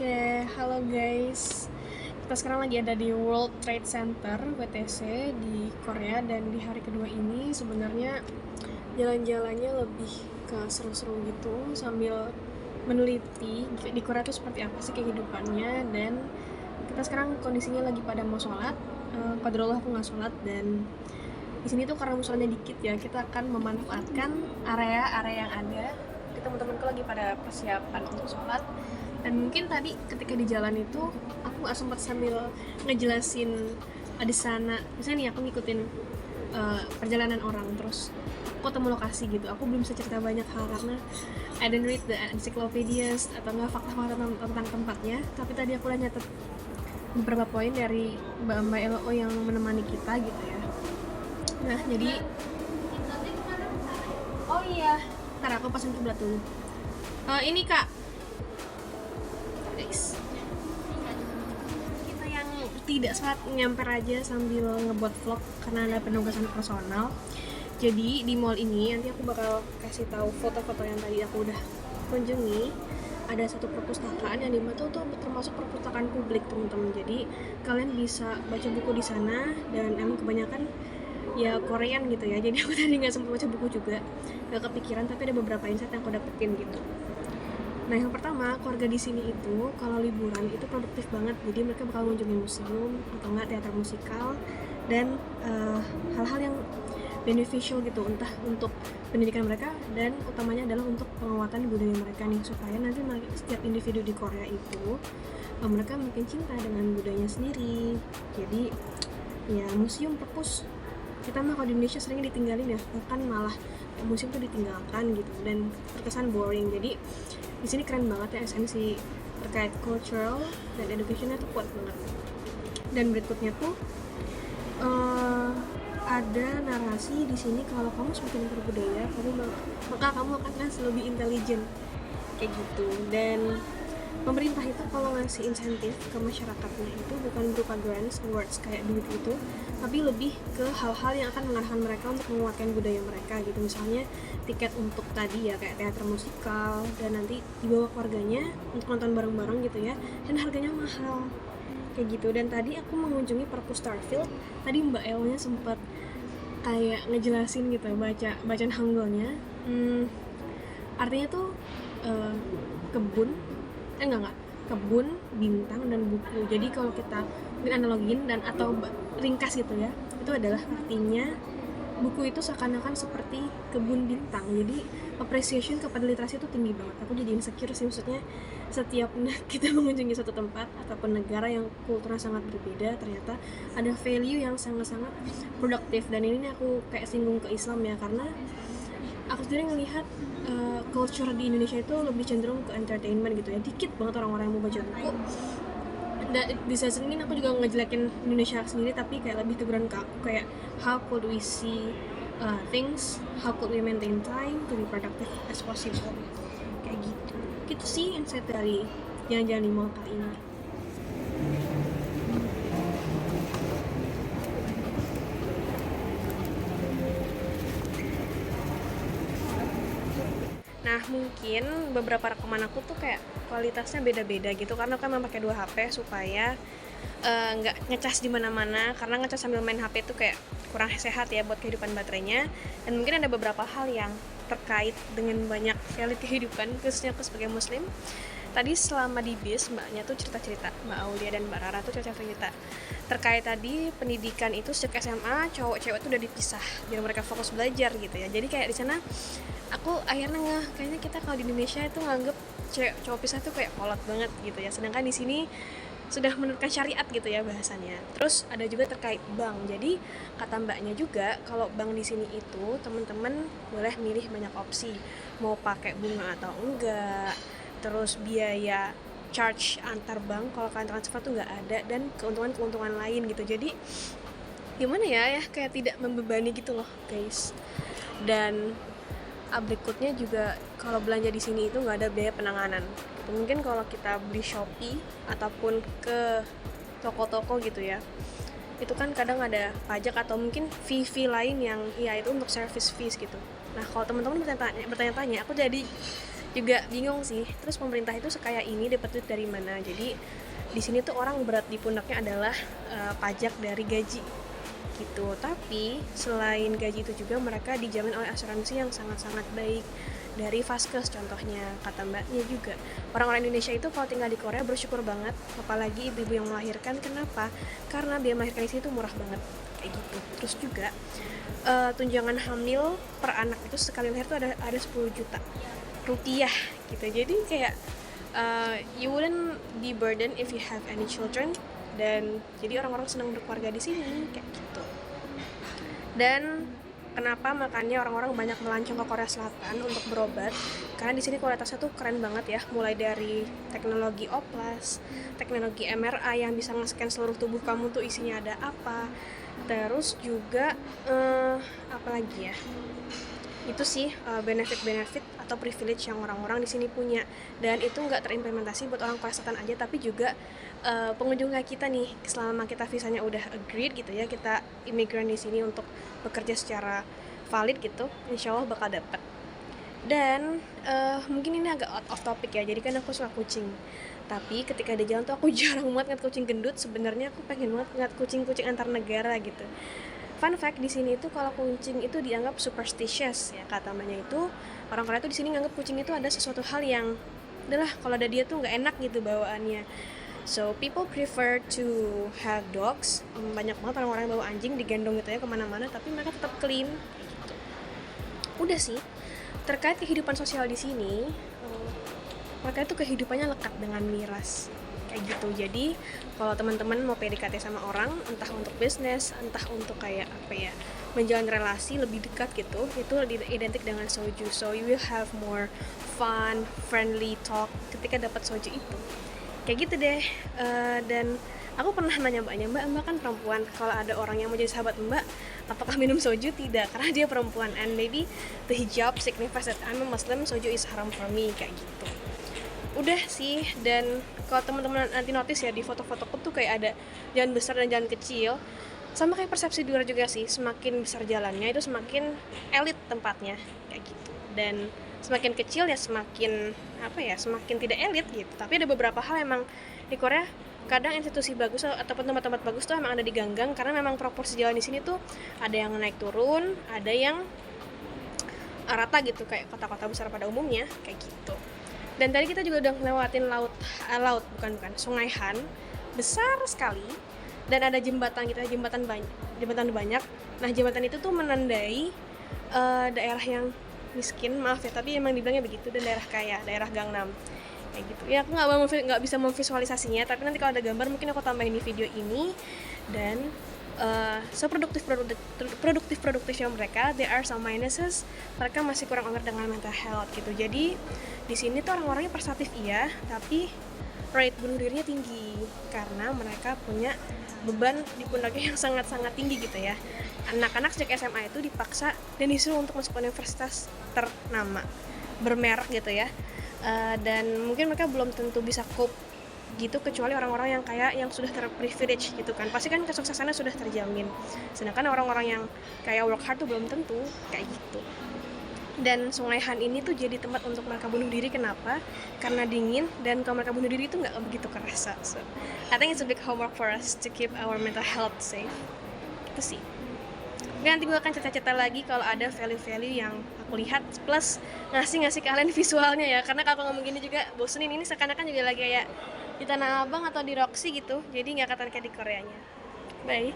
Oke, halo guys. Kita sekarang lagi ada di World Trade Center WTC di Korea, dan di hari kedua ini sebenarnya jalan-jalannya lebih ke seru-seru gitu sambil meneliti di Korea itu seperti apa sih kehidupannya. Dan kita sekarang kondisinya lagi pada mau sholat. Qadarullah aku nggak sholat, dan di sini tuh karena musolanya dikit ya, kita akan memanfaatkan area-area yang ada. Teman-temanku lagi pada persiapan untuk sholat, dan mungkin tadi ketika di jalan itu aku nggak sempat sambil ngejelasin di sana. Misalnya nih aku ngikutin perjalanan orang, terus aku ketemu lokasi gitu, aku belum bisa cerita banyak hal karena I didn't read the encyclopedias atau nggak fakta-fakta tentang tempatnya. Tapi tadi aku udah nyatet beberapa poin dari mbak-mbak LO yang menemani kita gitu ya. Nah jadi, oh iya, ntar aku pasang kiblat dulu. Ini kak, guys, kita yang tidak saat nyamper aja sambil ngebuat vlog karena ada penugasan personal. Jadi di mall ini nanti aku bakal kasih tahu foto-foto yang tadi aku udah kunjungi. Ada satu perpustakaan yang dimana tuh termasuk perpustakaan publik teman-teman. Jadi kalian bisa baca buku di sana, dan emang kebanyakan ya Korean gitu ya. Jadi aku tadi nggak sempat baca buku juga, nggak kepikiran, tapi ada beberapa insight yang aku dapetin gitu. Nah, yang pertama, keluarga di sini itu kalau liburan itu produktif banget. Jadi mereka bakal mengunjungi museum atau enggak teater musikal, dan hal-hal yang beneficial gitu, entah untuk pendidikan mereka dan utamanya adalah untuk penguatan budaya mereka nih, supaya nanti setiap individu di Korea itu mereka makin cinta dengan budayanya sendiri. Jadi ya museum, perpus, kita mah kalau di Indonesia sering ditinggalin ya, bahkan malah museum tuh ditinggalkan gitu dan terkesan boring. Jadi di sini keren banget ya, esensi terkait cultural dan educationnya tuh kuat banget. Dan berikutnya tuh ada narasi di sini, kalau kamu semakin berbudaya, maka kamu akan lebih intelijen kayak gitu. Dan pemerintah itu kalau ngasih insentif ke masyarakatnya itu bukan berupa grants, awards kayak duit gitu, tapi lebih ke hal-hal yang akan mengarahkan mereka untuk menguatkan budaya mereka gitu. Misalnya tiket untuk tadi ya kayak teater musikal, dan nanti dibawa keluarganya untuk nonton bareng-bareng gitu ya, dan harganya mahal kayak gitu. Dan tadi aku mengunjungi perpus Starfield, tadi Mbak Elnya sempat kayak ngejelasin gitu, bacaan Hangulnya. Artinya tuh kebun, enggak, kebun, bintang, dan buku. Jadi kalau kita mungkin analogin dan atau ringkas gitu ya, itu adalah artinya buku itu seakan-akan seperti kebun bintang. Jadi appreciation kepada literasi itu tinggi banget. Aku jadi insecure sih, maksudnya setiap kita mengunjungi suatu tempat ataupun negara yang kulturnya sangat berbeda, ternyata ada value yang sangat-sangat produktif. Dan ini aku kayak singgung ke Islam ya, karena aku sendiri ngelihat culture di Indonesia itu lebih cenderung ke entertainment gitu ya. Dikit banget orang-orang yang mau baca buku. Dan di season ini aku juga ngejelekin Indonesia sendiri, tapi kayak lebih teguran ke aku, kayak how could we see things, how could we maintain time to be productive as possible, kayak gitu. Gitu sih insight dari jalan-jalan di mall kali ini. Nah, mungkin beberapa rekaman aku tuh kayak kualitasnya beda-beda gitu, karena aku kan pakai 2 HP supaya nggak ngecas di mana-mana, karena ngecas sambil main HP itu kayak kurang sehat ya buat kehidupan baterainya. Dan mungkin ada beberapa hal yang terkait dengan banyak value kehidupan, khususnya aku sebagai muslim. Tadi selama di bis, mbaknya tuh cerita-cerita, Mbak Aulia dan Mbak Rara tuh cerita-cerita terkait tadi pendidikan itu sejak SMA cowok-cewek tuh udah dipisah biar mereka fokus belajar gitu ya. Jadi kayak di sana aku akhirnya kayaknya kita kalau di Indonesia itu nganggep cewek cowok pisah tuh kayak kolot banget gitu ya, sedangkan di sini sudah menurunkan syariat gitu ya bahasannya. Terus ada juga terkait bank. Jadi kata mbaknya juga kalau bank di sini itu teman-teman boleh milih banyak opsi, mau pakai bunga atau enggak, terus biaya charge antar bank kalau kalian transfer tuh nggak ada, dan keuntungan-keuntungan lain gitu. Jadi gimana ya kayak tidak membebani gitu loh guys. Dan berikutnya juga kalau belanja di sini itu nggak ada biaya penanganan gitu. Mungkin kalau kita beli Shopee ataupun ke toko-toko gitu ya, itu kan kadang ada pajak atau mungkin fee lain yang ya itu untuk service fees gitu. Nah kalau teman-teman bertanya-tanya, aku jadi juga bingung sih. Terus pemerintah itu sekaya ini dapat duit dari mana? Jadi di sini tuh orang berat di pundaknya adalah pajak dari gaji gitu. Tapi selain gaji itu juga mereka dijamin oleh asuransi yang sangat-sangat baik dari Vaskes contohnya, kata mbaknya juga. Orang-orang Indonesia itu kalau tinggal di Korea bersyukur banget, apalagi ibu-ibu yang melahirkan. Kenapa? Karena biaya melahirkan di sini tuh murah banget kayak gitu. Terus juga tunjangan hamil per anak itu sekali lahir tuh ada 10 juta rupiah gitu. Jadi kayak you wouldn't be burdened if you have any children, dan jadi orang-orang senang berkeluarga di sini kayak gitu. Dan kenapa makanya orang-orang banyak melancong ke Korea Selatan untuk berobat, karena di sini kualitasnya tuh keren banget ya, mulai dari teknologi oplas, teknologi MRI yang bisa nge-scan seluruh tubuh kamu tuh isinya ada apa, terus juga apa lagi ya, itu sih benefit-benefit atau privilege yang orang-orang di sini punya. Dan itu nggak terimplementasi buat orang Korea Selatan aja, tapi juga pengunjung kayak kita nih, selama kita visanya udah agreed gitu ya, kita imigran di sini untuk bekerja secara valid gitu, insya Allah bakal dapet. Dan mungkin ini agak out of topic ya, jadi kan aku suka kucing, tapi ketika di jalan tuh aku jarang banget ngeliat kucing gendut. Sebenarnya aku pengen banget ngeliat kucing-kucing antar negara gitu. Fun fact, di sini itu kalau kucing itu dianggap superstitious ya, kata namanya itu. Orang Korea tuh di sini nganggap kucing itu ada sesuatu hal yang udahlah, kalau ada dia tuh nggak enak gitu bawaannya. So people prefer to have dogs. Banyak banget orang-orang yang bawa anjing digendong gitu ya kemana-mana, tapi mereka tetap clean gitu. Udah sih, terkait kehidupan sosial di sini, mereka itu kehidupannya lekat dengan miras kayak gitu. Jadi kalau teman-teman mau PDKT sama orang, entah untuk bisnis, entah untuk kayak apa ya, menjalin relasi lebih dekat gitu, itu identik dengan soju. So you will have more fun, friendly talk ketika dapat soju itu. Kayak gitu deh. Dan aku pernah nanya mbaknya, mbak kan perempuan, kalau ada orang yang mau jadi sahabat mbak, apakah minum soju? Tidak, karena dia perempuan, and maybe the hijab signifies that I'm a Muslim, soju is haram for me, kayak gitu. Udah sih. Dan kalau teman-teman nanti notice ya, di foto-fotoku tuh kayak ada jalan besar dan jalan kecil. Sama kayak persepsi di luar juga sih, semakin besar jalannya itu semakin elit tempatnya kayak gitu, dan semakin kecil ya semakin apa ya, semakin tidak elit gitu. Tapi ada beberapa hal emang di Korea, kadang institusi bagus ataupun tempat-tempat bagus tuh emang ada di gang-gang, karena memang proporsi jalan di sini tuh ada yang naik turun, ada yang rata gitu kayak kota-kota besar pada umumnya kayak gitu. Dan tadi kita juga udah ngelewatin bukan Sungai Han besar sekali, dan ada jembatan gitu, jembatan banyak. Nah, jembatan itu tuh menandai daerah yang miskin, maaf ya, tapi emang dibilangnya begitu, dan daerah kaya, daerah Gangnam kayak gitu ya. Aku nggak bisa memvisualisasinya, tapi nanti kalau ada gambar mungkin aku tambahin di video ini. Dan produktifnya mereka, there are some minuses, mereka masih kurang aware dengan mental health gitu. Jadi di sini tuh orang-orangnya prestatif iya, tapi rate bunuh dirinya tinggi karena mereka punya beban di pundaknya yang sangat-sangat tinggi gitu ya. Anak-anak sejak SMA itu dipaksa dan disuruh untuk masuk universitas ternama bermerek gitu ya. Dan mungkin mereka belum tentu bisa cope gitu, kecuali orang-orang yang kayak yang sudah terprivilege gitu kan, pasti kan kesuksesannya sudah terjamin. Sedangkan orang-orang yang kayak work hard tuh belum tentu kayak gitu. Dan Sungai Han ini tuh jadi tempat untuk mereka bunuh diri. Kenapa? Karena dingin, dan kalau mereka bunuh diri itu nggak begitu kerasa. So I think it's a big homework for us to keep our mental health safe. Itu sih. Nanti gue akan cerita-cerita lagi kalau ada value-value yang aku lihat, plus ngasih kalian visualnya ya, karena kalau ngomong gini juga bosenin. Ini seakan-akan juga lagi kayak di Tanah Abang atau di Roxy gitu, jadi nggak kata kayak di Koreanya. Bye.